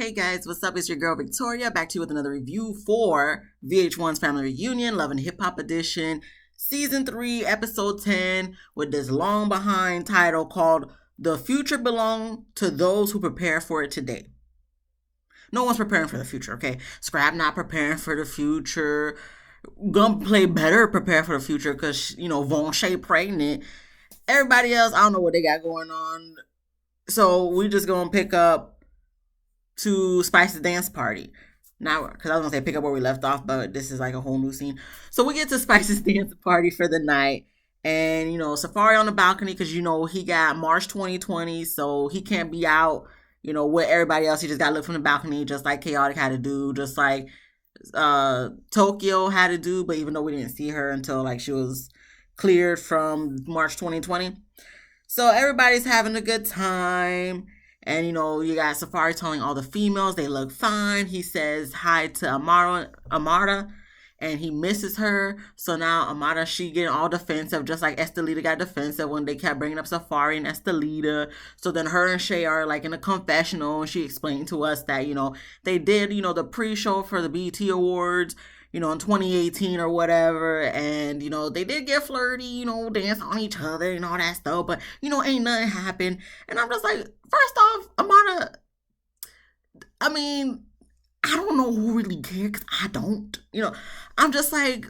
Hey guys, what's up? It's your girl Victoria back to you with another review for VH1's Family Reunion, Love and Hip Hop Edition, Season 3, Episode 10, with this long behind title called The Future Belongs to Those Who Prepare for It Today. No one's preparing for the future, okay? Scrap not preparing for the future. Gunplay better prepare for the future because, Von Shay pregnant. Everybody else, I don't know what they got going on. So we just gonna pick up to Spice's dance party. Now, because I was going to say pick up where we left off, but this is like a whole new scene. So we get to Spice's dance party for the night. And, Safari on the balcony because, he got March 2020. So he can't be out, with everybody else. He just got to look from the balcony just like Chaotic had to do. Just like Tokyo had to do. But even though we didn't see her until like she was cleared from March 2020. So everybody's having a good time. And, you got Safari telling all the females they look fine. He says hi to Amara, and he misses her. So now Amara, she getting all defensive, just like Estelita got defensive when they kept bringing up Safari and Estelita. So then her and Shay are like in a confessional, and she explained to us that, they did, the pre-show for the BET Awards, in 2018 or whatever, and, they did get flirty, dance on each other and all that stuff, but, ain't nothing happened. And I'm just like, first off, Amara, I mean, I don't know who really cares, because I don't, I'm just like,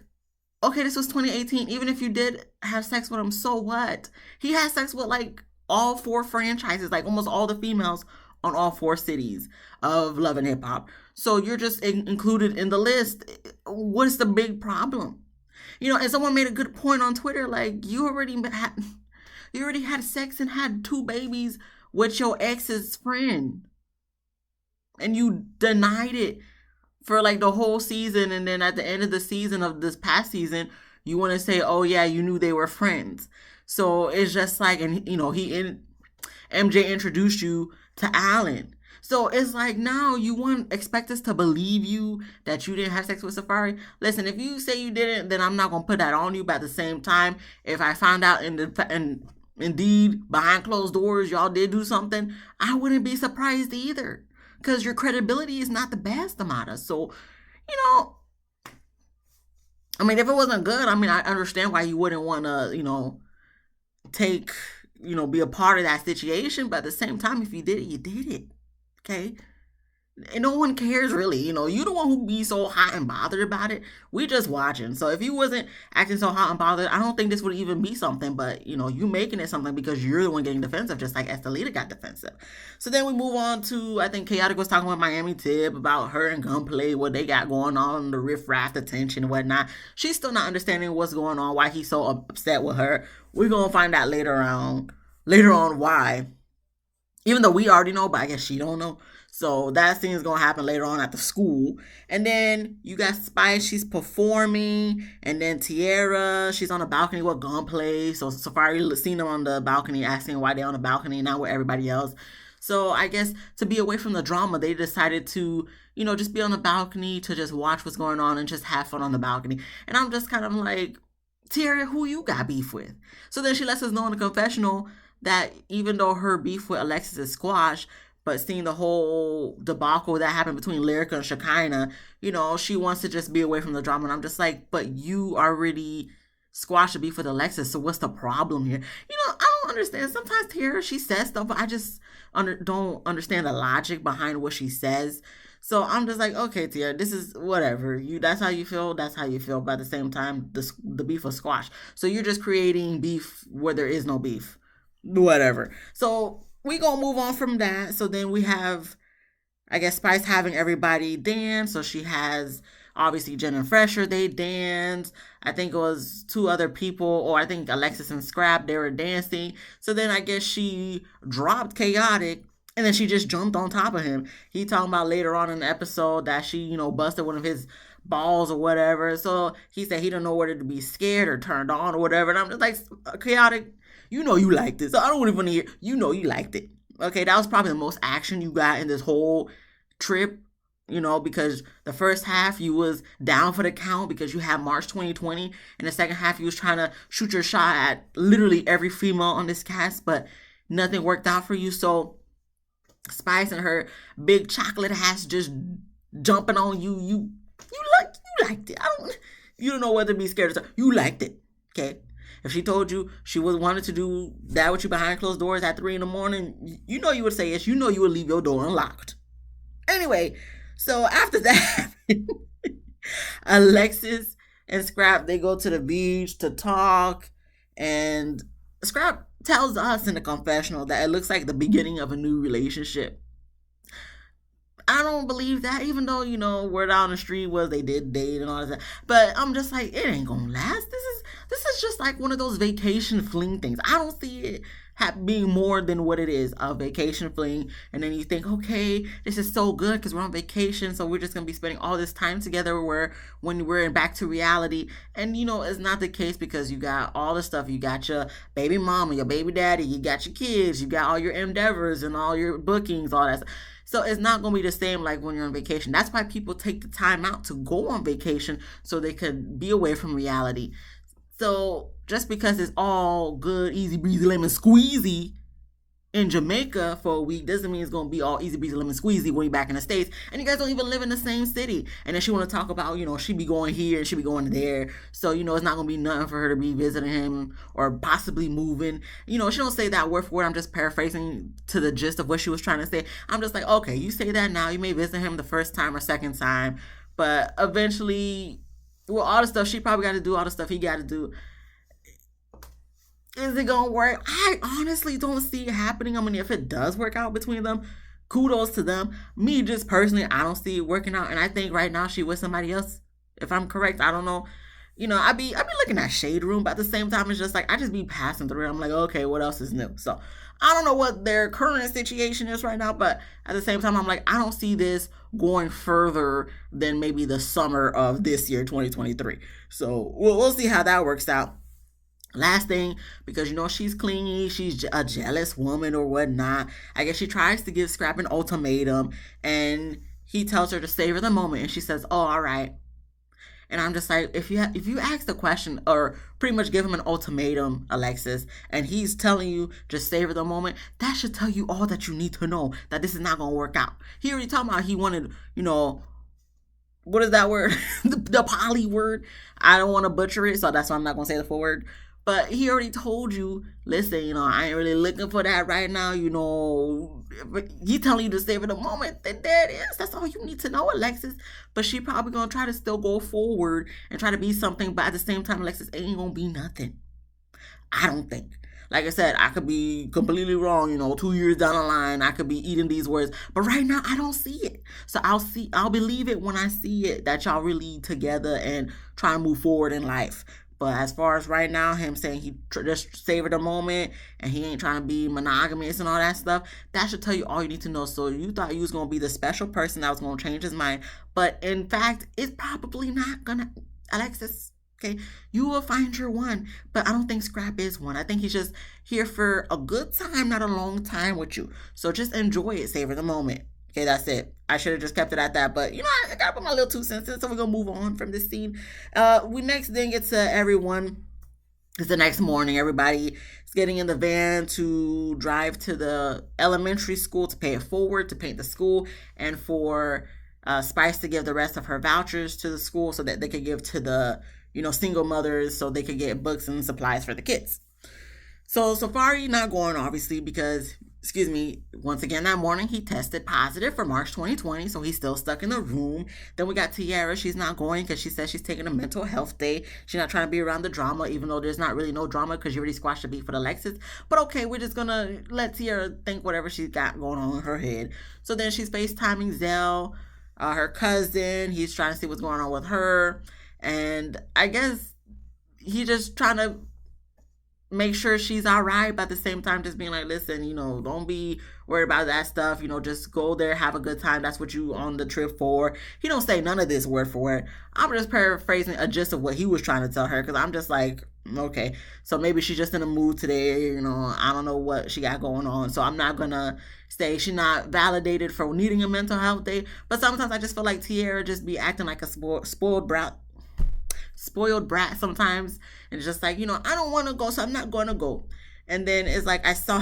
okay, this was 2018, even if you did have sex with him, so what? He had sex with, like, all 4 franchises, like, almost all the females on all 4 cities of Love and Hip Hop. So you're just included in the list. What's the big problem? And someone made a good point on Twitter, like, you already had sex and had 2 babies with your ex's friend. And you denied it for like the whole season, and then at the end of the season of this past season, you want to say, oh yeah, you knew they were friends. So it's just like, and MJ introduced you to Alan. So it's like, now you expect us to believe you that you didn't have sex with Safari? Listen, if you say you didn't, then I'm not going to put that on you. But at the same time, if I found out indeed behind closed doors y'all did do something, I wouldn't be surprised either. Because your credibility is not the best, Amada. So, I mean, if it wasn't good, I mean, I understand why you wouldn't want to, take, be a part of that situation. But at the same time, if you did it, you did it. Okay? And no one cares really. You the one who be so hot and bothered about it. We just watching. So if you wasn't acting so hot and bothered, I don't think this would even be something. But, you making it something because you're the one getting defensive, just like Estelita got defensive. So then we move on to, I think Chaotic was talking with Miami Tip about her and Gunplay, what they got going on, the riff-raff, the tension and whatnot. She's still not understanding what's going on, why he's so upset with her. We're going to find out later on why. Even though we already know, but I guess she don't know. So that scene is going to happen later on at the school. And then you got Spice, she's performing. And then Tiara, she's on the balcony with Gunplay. So Safari seen them on the balcony, asking why they're on the balcony, not with everybody else. So I guess to be away from the drama, they decided to, just be on the balcony to just watch what's going on and just have fun on the balcony. And I'm just kind of like, Tiara, who you got beef with? So then she lets us know in the confessional that even though her beef with Alexis is squashed, but seeing the whole debacle that happened between Lyrica and Shekinah, she wants to just be away from the drama. And I'm just like, but you already squashed the beef with Alexis, so what's the problem here? I don't understand. Sometimes Tiara, she says stuff, but I just don't understand the logic behind what she says. So I'm just like, okay, Tiara, this is whatever. That's how you feel. That's how you feel. But at the same time, the beef was squashed. So you're just creating beef where there is no beef. Whatever. So we gonna move on from that. So then we have, I guess, Spice having everybody dance. So she has obviously Jen and Fresher, they dance. I think it was 2 other people, or I think Alexis and Scrap, they were dancing. So then I guess she dropped Chaotic, and then she just jumped on top of him. He talking about later on in the episode that she, busted one of his balls or whatever. So he said he don't know whether to be scared or turned on or whatever. And I'm just like, Chaotic, you liked it. So I don't even want to hear, you liked it. Okay, that was probably the most action you got in this whole trip, because the first half you was down for the count because you had March 2020. And the second half you was trying to shoot your shot at literally every female on this cast, but nothing worked out for you. So Spice and her big chocolate hats just jumping on you. You liked it. You don't know whether to be scared or you liked it. Okay. If she told you she wanted to do that with you behind closed doors at 3 a.m, you know you would say yes. You know you would leave your door unlocked. Anyway, so after that, Alexis and Scrap, they go to the beach to talk, and Scrap tells us in the confessional that it looks like the beginning of a new relationship. I don't believe that, even though, word on the street was they did date and all that. But I'm just like, it ain't gonna last. This is just like one of those vacation fling things. I don't see it being more than what it is, a vacation fling. And then you think, okay, this is so good because we're on vacation, so we're just gonna be spending all this time together when we're back to reality. And it's not the case, because you got all the stuff. You got your baby mama, your baby daddy, you got your kids, you got all your endeavors and all your bookings, all that stuff. So it's not going to be the same like when you're on vacation. That's why people take the time out to go on vacation, so they could be away from reality. So just because it's all good, easy breezy, lemon squeezy in Jamaica for a week doesn't mean it's going to be all easy breezy, lemon squeezy when you're back in the States. And you guys don't even live in the same city. And then she want to talk about, she be going here and she be going there. So, it's not going to be nothing for her to be visiting him or possibly moving. She don't say that word for word. I'm just paraphrasing to the gist of what she was trying to say. I'm just like, okay, you say that now. You may visit him the first time or second time. But eventually, well, all the stuff she probably got to do, all the stuff he got to do, is it gonna work? I honestly don't see it happening. I mean, if it does work out between them, kudos to them. Me, just personally, I don't see it working out. And I think right now she with somebody else. If I'm correct, I don't know. I be looking at Shade Room, but at the same time, it's just like I just be passing through. I'm like, okay, what else is new? So I don't know what their current situation is right now, but at the same time, I'm like, I don't see this going further than maybe the summer of this year, 2023. So we'll see how that works out. Last thing, because she's clingy, she's a jealous woman or whatnot. I guess she tries to give Scrap an ultimatum, and he tells her to savor the moment, and she says, "Oh, all right." And I'm just like, if you ask the question or pretty much give him an ultimatum, Alexis, and he's telling you just savor the moment, that should tell you all that you need to know, that this is not gonna work out. He already talking about he wanted, what is that word? the poly word. I don't want to butcher it, so that's why I'm not gonna say the full word. But he already told you, listen, I ain't really looking for that right now, He telling you to savor the moment, then there it is. That's all you need to know, Alexis. But she probably going to try to still go forward and try to be something. But at the same time, Alexis ain't going to be nothing. I don't think. Like I said, I could be completely wrong, 2 years down the line, I could be eating these words. But right now, I don't see it. So I'll believe it when I see it, that y'all really together and try to move forward in life. But as far as right now, him saying he just savored the moment and he ain't trying to be monogamous and all that stuff, that should tell you all you need to know. So you thought you was going to be the special person that was going to change his mind. But in fact, it's probably not going to. Alexis, okay, you will find your one. But I don't think Scrap is one. I think he's just here for a good time, not a long time with you. So just enjoy it. Savor the moment. Okay, that's it. I should have just kept it at that, but I gotta put my little 2 cents in, so we're gonna move on from this scene. We next then get to everyone. It's the next morning. Everybody is getting in the van to drive to the elementary school to pay it forward, to paint the school, and for Spice to give the rest of her vouchers to the school so that they could give to the single mothers so they could get books and supplies for the kids. So Safari not going, obviously, because, once again that morning he tested positive for March 2020, so he's still stuck in the room. Then we got Tiara. She's not going because she says she's taking a mental health day. She's not trying to be around the drama, even though there's not really no drama because you already squashed the beef with Alexis. But okay, we're just gonna let Tiara think whatever she's got going on in her head. So then she's FaceTiming Zell, her cousin. He's trying to see what's going on with her, and I guess he's just trying to make sure she's all right, but at the same time just being like, listen, don't be worried about that stuff, just go there, have a good time. That's what you on the trip for. He don't say none of this word for word. I'm just paraphrasing a gist of what he was trying to tell her, because I'm just like, okay, so maybe she's just in a mood today, I don't know what she got going on, so I'm not gonna say she's not validated for needing a mental health day. But sometimes I just feel like Tiara just be acting like a spoiled brat sometimes, and it's just like, I don't want to go, so I'm not going to go. And then it's like I saw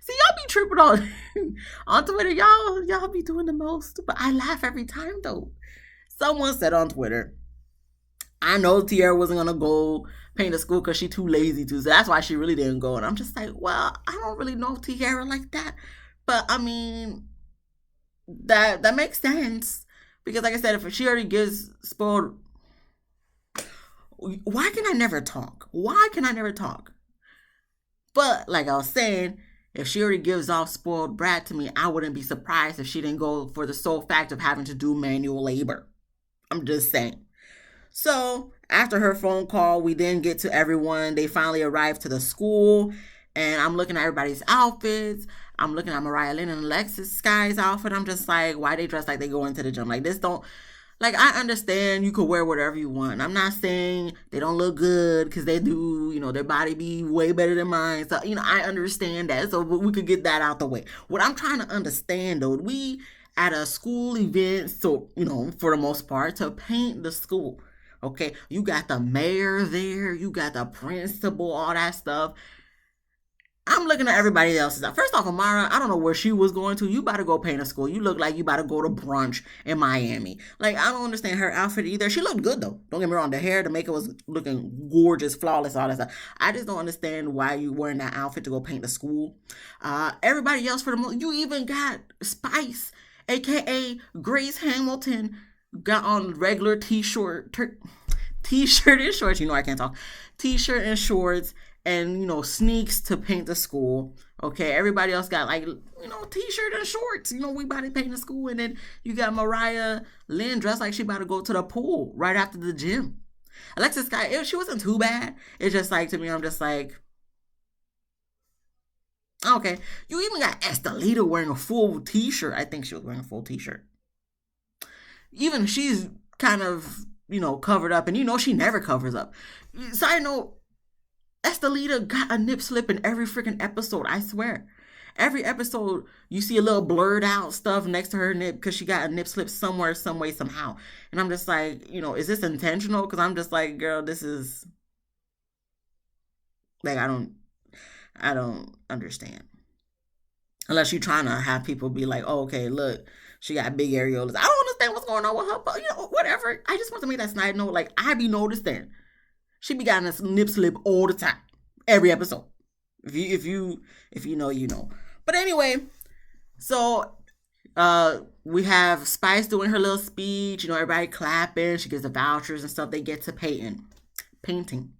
See, y'all be tripping on on Twitter. Y'all be doing the most, but I laugh every time though. Someone said on Twitter, I know Tiara wasn't gonna go paint the school because she too lazy to, so that's why she really didn't go. And I'm just like, well, I don't really know Tiara like that, but I mean, that makes sense because, like I said, if she already gives spoiled, why can I never talk? Why can I never talk? But like I was saying, if she already gives off spoiled brat to me, I wouldn't be surprised if she didn't go for the sole fact of having to do manual labor. I'm just saying. So after her phone call, we then get to everyone. They finally arrive to the school, and I'm looking at everybody's outfits. I'm looking at Mariah Lynn and Alexis Sky's outfit. I'm just like, why they dress like they go into the gym? Like this don't like I understand you could wear whatever you want. I'm not saying they don't look good because they do, their body be way better than mine. So, I understand that. So we could get that out the way. What I'm trying to understand though, we at a school event, so, for the most part, to paint the school. Okay, you got the mayor there, you got the principal, all that stuff. I'm looking at everybody else's. First off, Amara, I don't know where she was going to. You about to go paint a school. You look like you about to go to brunch in Miami. Like, I don't understand her outfit either. She looked good, though. Don't get me wrong. The hair, the makeup was looking gorgeous, flawless, all that stuff. I just don't understand why you wearing that outfit to go paint the school. Everybody else, for the most, you even got Spice, a.k.a. Grace Hamilton, got on regular t-shirt and shorts. I can't talk. T-shirt and shorts and sneaks to paint the school. Okay, everybody else got like t-shirt and shorts. We about to paint the school, and then you got Mariah Lynn dressed like she about to go to the pool right after the gym. Alexis Sky, she wasn't too bad. It's just like, to me, I'm just like, okay. You even got Estelita wearing a full t-shirt. I think she was wearing a full t-shirt. Even she's kind of covered up, and she never covers up. Side note, Estelita got a nip slip in every freaking episode, I swear. Every episode, you see a little blurred out stuff next to her nip because she got a nip slip somewhere, some way, somehow. And I'm just like, is this intentional? Because I'm just like, girl, this is like, I don't understand. Unless you're trying to have people be like, oh, okay, look, she got big areolas. I don't understand what's going on with her, but whatever. I just want to make that side note. Like, I be noticing she be getting a nip slip all the time, every episode. If you know, you know. But anyway, so we have Spice doing her little speech. Everybody clapping. She gives the vouchers and stuff. They get to painting.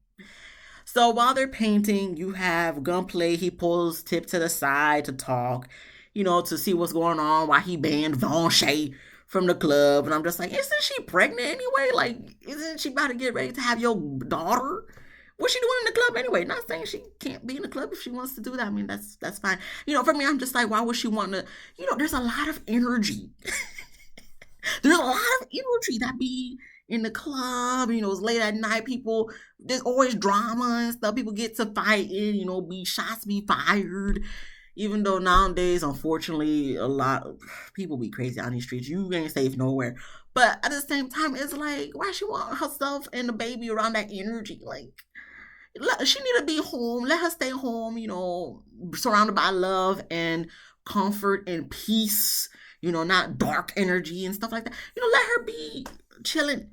So while they're painting, you have Gunplay. He pulls Tip to the side to talk, to see what's going on. Why he banned Von Shay from the club. And I'm just like, isn't she pregnant anyway? Like, isn't she about to get ready to have your daughter? What's she doing in the club anyway? Not saying she can't be in the club if she wants to do that. I mean, that's fine. For me, I'm just like, why would she want to? There's a lot of energy. There's a lot of energy that be in the club. It's late at night. People, there's always drama and stuff. People get to fighting. Be shots be fired. Even though nowadays, unfortunately, a lot of people be crazy on these streets. You ain't safe nowhere. But at the same time, it's like, why she want herself and the baby around that energy? Like, she need to be home. Let her stay home, surrounded by love and comfort and peace, not dark energy and stuff like that. Let her be chilling.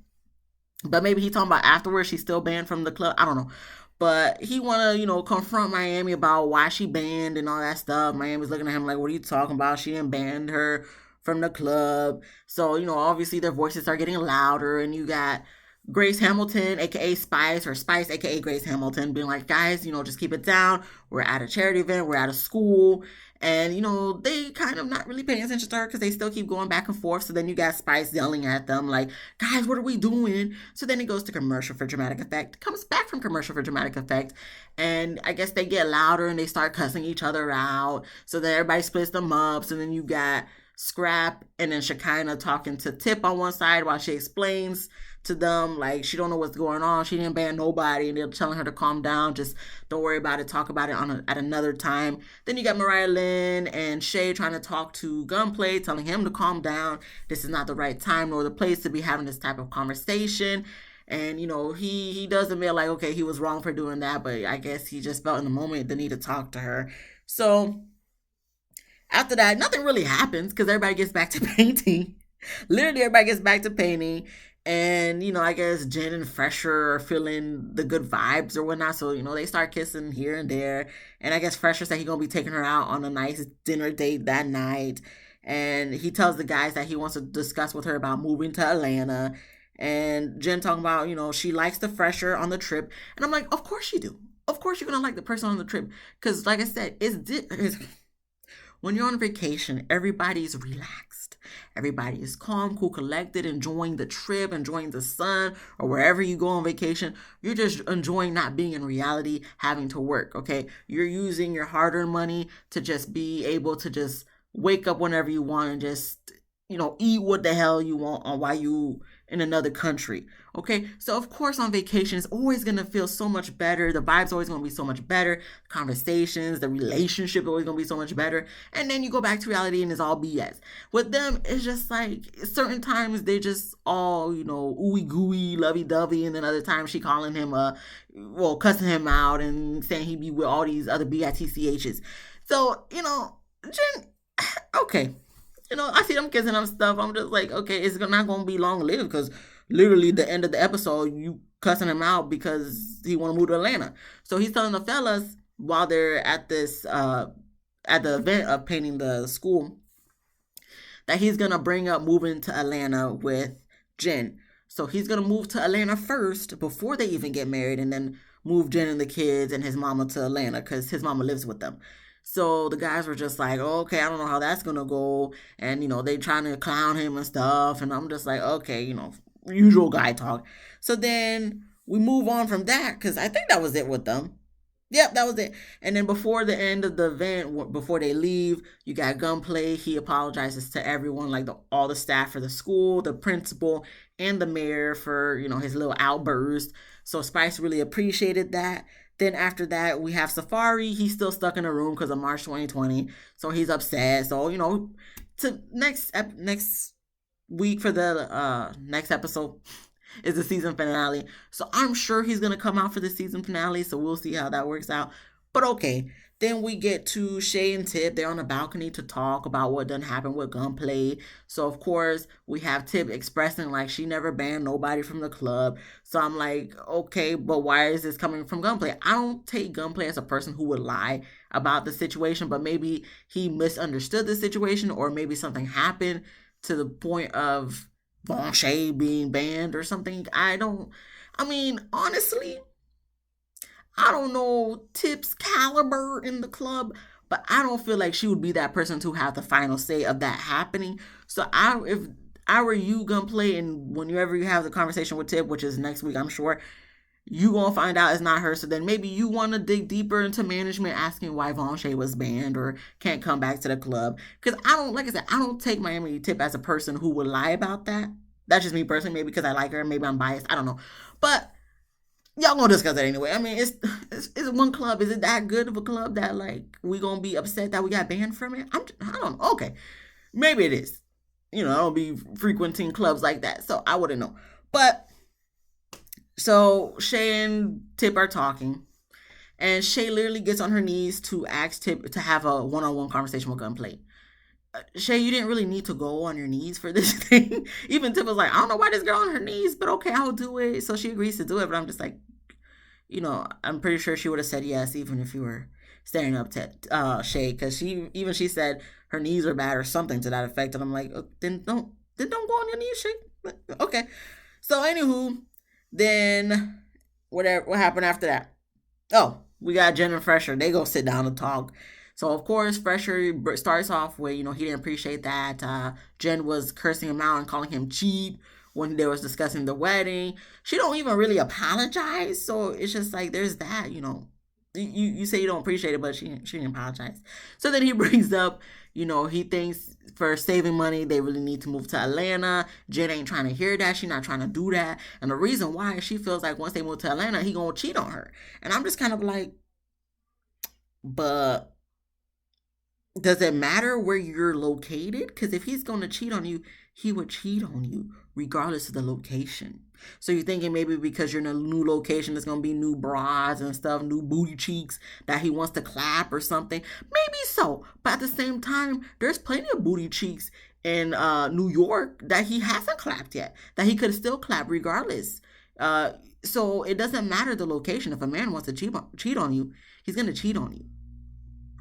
But maybe he talking about afterwards she's still banned from the club. I don't know. But he want to, confront Miami about why she banned and all that stuff. Miami's looking at him like, what are you talking about? She didn't ban her from the club. So, obviously their voices are getting louder. And you got Grace Hamilton, a.k.a. Spice, or Spice, a.k.a. Grace Hamilton, being like, guys, just keep it down. We're at a charity event. We're at a school. And, they kind of not really paying attention to her because they still keep going back and forth. So then you got Spice yelling at them like, guys, what are we doing? So then it goes to commercial for dramatic effect. Comes back from commercial for dramatic effect. And I guess they get louder and they start cussing each other out. So then everybody splits them up. So then you got Scrap and then Shekinah talking to Tip on one side while she explains to them like she don't know what's going on. She didn't ban nobody, and they're telling her to calm down. Just don't worry about it. Talk about it at another time. Then you got Mariah Lynn and Shay trying to talk to Gunplay, telling him to calm down. This is not the right time nor the place to be having this type of conversation. And he does admit like, okay, he was wrong for doing that, but I guess he just felt in the moment the need to talk to her. So After that, nothing really happens because everybody gets back to painting. Literally, everybody gets back to painting. And, I guess Jen and Fresher are feeling the good vibes or whatnot. So, they start kissing here and there. And I guess Fresher said he's going to be taking her out on a nice dinner date that night. And he tells the guys that he wants to discuss with her about moving to Atlanta. And Jen talking about, she likes the Fresher on the trip. And I'm like, of course you do. Of course you're going to like the person on the trip. Because, like I said, it's when you're on vacation, everybody's relaxed. Everybody is calm, cool, collected, enjoying the trip, enjoying the sun, or wherever you go on vacation. You're just enjoying not being in reality, having to work, okay? You're using your hard-earned money to just be able to just wake up whenever you want and just, eat what the hell you want on while you in another country. Okay, so of course on vacation it's always gonna feel so much better. The vibe's always gonna be so much better. Conversations, the relationship always gonna be so much better. And then you go back to reality and it's all BS. With them, it's just like certain times they just all, ooey gooey, lovey dovey, and then other times she calling him cussing him out and saying he be with all these other bitchs. So, Jen, okay. I see them kissing them stuff. I'm just like, okay, it's not going to be long lived because literally the end of the episode, you cussing him out because he want to move to Atlanta. So he's telling the fellas while they're at this, at the event of painting the school, that he's going to bring up moving to Atlanta with Jen. So he's going to move to Atlanta first before they even get married and then move Jen and the kids and his mama to Atlanta because his mama lives with them. So the guys were just like, oh, okay, I don't know how that's going to go. And, they trying to clown him and stuff. And I'm just like, okay, usual guy talk. So then we move on from that because I think that was it with them. Yep, that was it. And then before the end of the event, before they leave, you got Gunplay. He apologizes to everyone, like all the staff for the school, the principal, and the mayor for, his little outburst. So Spice really appreciated that. Then after that, we have Safari. He's still stuck in a room because of March 2020. So he's upset. So, to next week for the next episode is the season finale. So I'm sure he's going to come out for the season finale. So we'll see how that works out. But okay. Then we get to Shay and Tip. They're on the balcony to talk about what done happened with Gunplay. So, of course, we have Tip expressing like she never banned nobody from the club. So I'm like, okay, but why is this coming from Gunplay? I don't take Gunplay as a person who would lie about the situation, but maybe he misunderstood the situation or maybe something happened to the point of Von Shay being banned or something. Honestly, I don't know Tip's caliber in the club, but I don't feel like she would be that person to have the final say of that happening. So if I were you, Gunplay, and whenever you have the conversation with Tip, which is next week, I'm sure, you gonna find out it's not her. So then maybe you want to dig deeper into management, asking why Von Shay was banned or can't come back to the club. Because like I said, I don't take Miami Tip as a person who would lie about that. That's just me personally, maybe because I like her, maybe I'm biased, I don't know. But y'all gonna discuss that anyway. It's one club. Is it that good of a club that like we gonna be upset that we got banned from it? I don't know. Okay, maybe it is. I don't be frequenting clubs like that, so I wouldn't know. But so Shay and Tip are talking, and Shay literally gets on her knees to ask Tip to have a one-on-one conversation with Gunplay. Shay, you didn't really need to go on your knees for this thing. Even Tip was like, I don't know why this girl on her knees, but okay, I'll do it. So she agrees to do it, but I'm just like, I'm pretty sure she would have said yes, even if you were staring up to Shay, because she said her knees are bad or something to that effect, and I'm like, then don't go on your knees, Shay. Okay. So anywho, then what happened after that? Oh, we got Jen and Fresher. They go sit down and talk. So, of course, Fresher starts off with, he didn't appreciate that. Jen was cursing him out and calling him cheap when they was discussing the wedding. She don't even really apologize. So, it's just like, there's that, You say you don't appreciate it, but she didn't apologize. So, then he brings up, he thinks for saving money, they really need to move to Atlanta. Jen ain't trying to hear that. She's not trying to do that. And the reason why, she feels like once they move to Atlanta, he gonna cheat on her. And I'm just kind of like, but does it matter where you're located? Because if he's going to cheat on you, he would cheat on you regardless of the location. So you're thinking maybe because you're in a new location, there's gonna be new bras and stuff, new booty cheeks that he wants to clap or something. Maybe so, but at the same time, there's plenty of booty cheeks in New York that he hasn't clapped yet, that he could still clap regardless. Uh, so it doesn't matter the location. If a man wants to cheat on you, he's gonna cheat on you.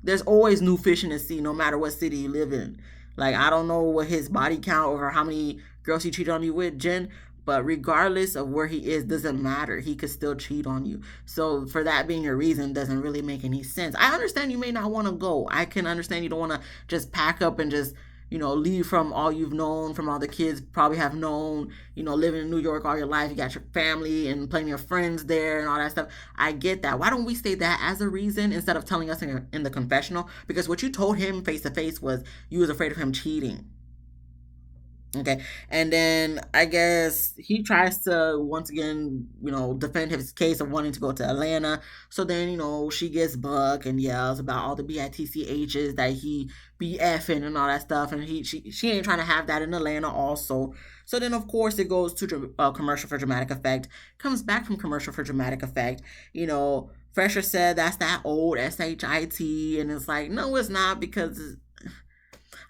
There's always new fish in the sea, no matter what city you live in. Like, I don't know what his body count or how many girls he cheated on you with, Jen, but regardless of where he is, doesn't matter. He could still cheat on you. So for that being your reason doesn't really make any sense. I understand you may not want to go. I can understand you don't want to just pack up and just leave from all you've known, from all the kids probably have known, living in New York all your life. You got your family and plenty of friends there and all that stuff. I get that. Why don't we state that as a reason instead of telling us in the confessional? Because what you told him face to face was you was afraid of him cheating. Okay. And then I guess he tries to once again, defend his case of wanting to go to Atlanta. So then, she gets buck and yells about all the BITCHs that he be effing and all that stuff. And she ain't trying to have that in Atlanta also. So then, of course, it goes to commercial for dramatic effect. Comes back from commercial for dramatic effect. Fresher said that's that old SHIT. And it's like, no, it's not, because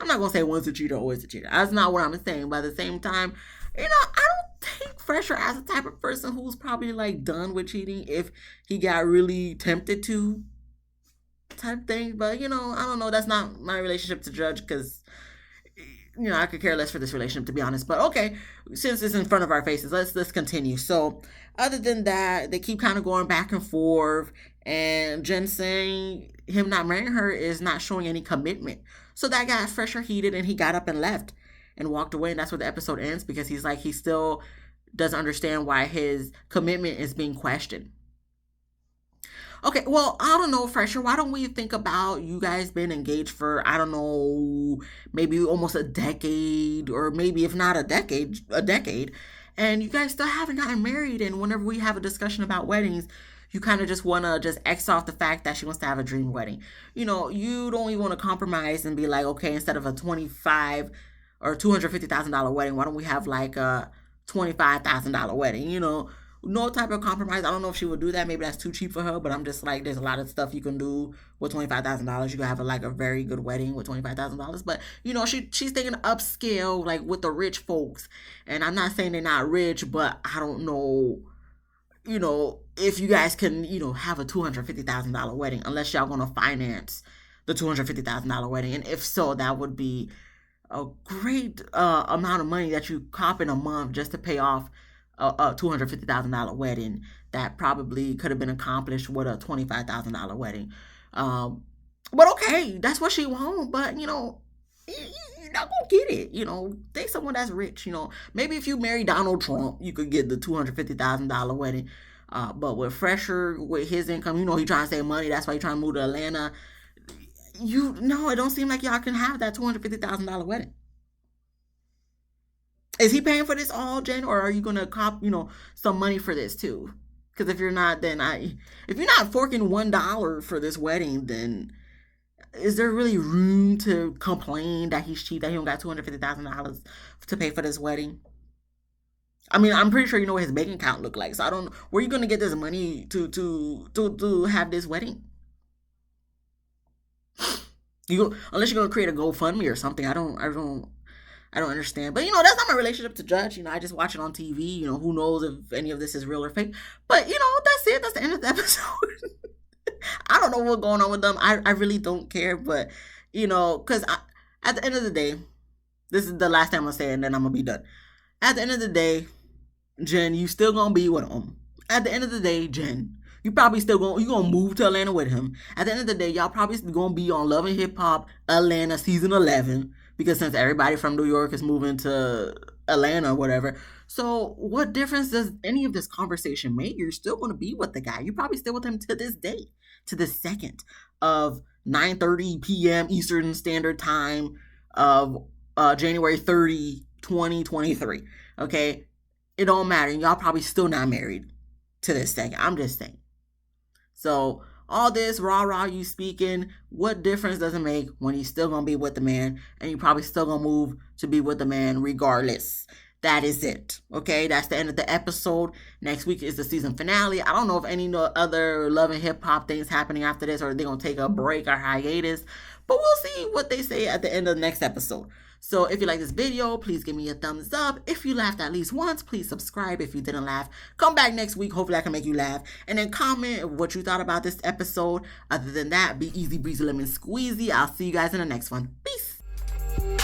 I'm not going to say one's a cheater, always a cheater. That's not what I'm saying. But at the same time, I don't take Fresher as the type of person who's probably like done with cheating if he got really tempted to type thing. But, I don't know. That's not my relationship to judge because, I could care less for this relationship, to be honest. But okay, since it's in front of our faces, let's continue. So other than that, they keep kind of going back and forth. And Jen saying him not marrying her is not showing any commitment. So that got Fresher heated and he got up and left and walked away. And that's where the episode ends because he's like, he still doesn't understand why his commitment is being questioned. Okay, well, I don't know, Fresher. Why don't we think about you guys been engaged for, I don't know, maybe almost a decade, or maybe if not a decade, and you guys still haven't gotten married. And whenever we have a discussion about weddings, you kind of just want to just X off the fact that she wants to have a dream wedding. You don't even want to compromise and be like, okay, instead of a $25,000 or $250,000 wedding, why don't we have like a $25,000 wedding? No type of compromise. I don't know if she would do that. Maybe that's too cheap for her, but I'm just like, there's a lot of stuff you can do with $25,000. You can have a very good wedding with $25,000. But she's thinking upscale, like with the rich folks. And I'm not saying they're not rich, but I don't know, if you guys can, have a $250,000 wedding, unless y'all gonna finance the $250,000 wedding. And if so, that would be a great amount of money that you cop in a month just to pay off a $250,000 wedding that probably could have been accomplished with a $25,000 wedding. But okay, that's what she wants. But you're not gonna get it. Think someone that's rich. Maybe if you marry Donald Trump, you could get the $250,000 wedding. But with Fresher, with his income, he trying to save money. That's why he trying to move to Atlanta. It don't seem like y'all can have that $250,000 wedding. Is he paying for this all, Jen, or are you gonna cop, some money for this too? Because if you're not, then if you're not forking $1 for this wedding, then is there really room to complain that he's cheap, that he don't got $250,000 to pay for this wedding? I mean, I'm pretty sure you know what his bank account look like. So I don't know where you gonna get this money to have this wedding. Unless you're gonna create a GoFundMe or something. I don't understand. But that's not my relationship to judge. I just watch it on TV. Who knows if any of this is real or fake. But that's it. That's the end of the episode. I don't know what's going on with them. I really don't care. But because at the end of the day, this is the last time I'm gonna say it, and then I'm gonna be done. At the end of the day, Jen, you still gonna be with him. At the end of the day, Jen, you probably still gonna move to Atlanta with him. At the end of the day, y'all probably gonna be on Love and Hip Hop Atlanta season 11, because since everybody from New York is moving to Atlanta or whatever. So what difference does any of this conversation make? You're still gonna be with the guy. You're probably still with him to this day, to the second of 9:30 p.m. Eastern Standard Time of January 30, 2023. Okay, it don't matter. Y'all probably still not married to this second. I'm just saying. So all this rah you speaking, what difference does it make when you still gonna be with the man and you probably still gonna move to be with the man regardless? That is it. Okay, that's the end of the episode. Next week is the season finale. I don't know if any other Love and Hip Hop things happening after this, or they're gonna take a break or hiatus. But we'll see what they say at the end of the next episode. So if you like this video, please give me a thumbs up. If you laughed at least once, please subscribe. If you didn't laugh, come back next week. Hopefully I can make you laugh. And then comment what you thought about this episode. Other than that, be easy breezy lemon squeezy. I'll see you guys in the next one. Peace.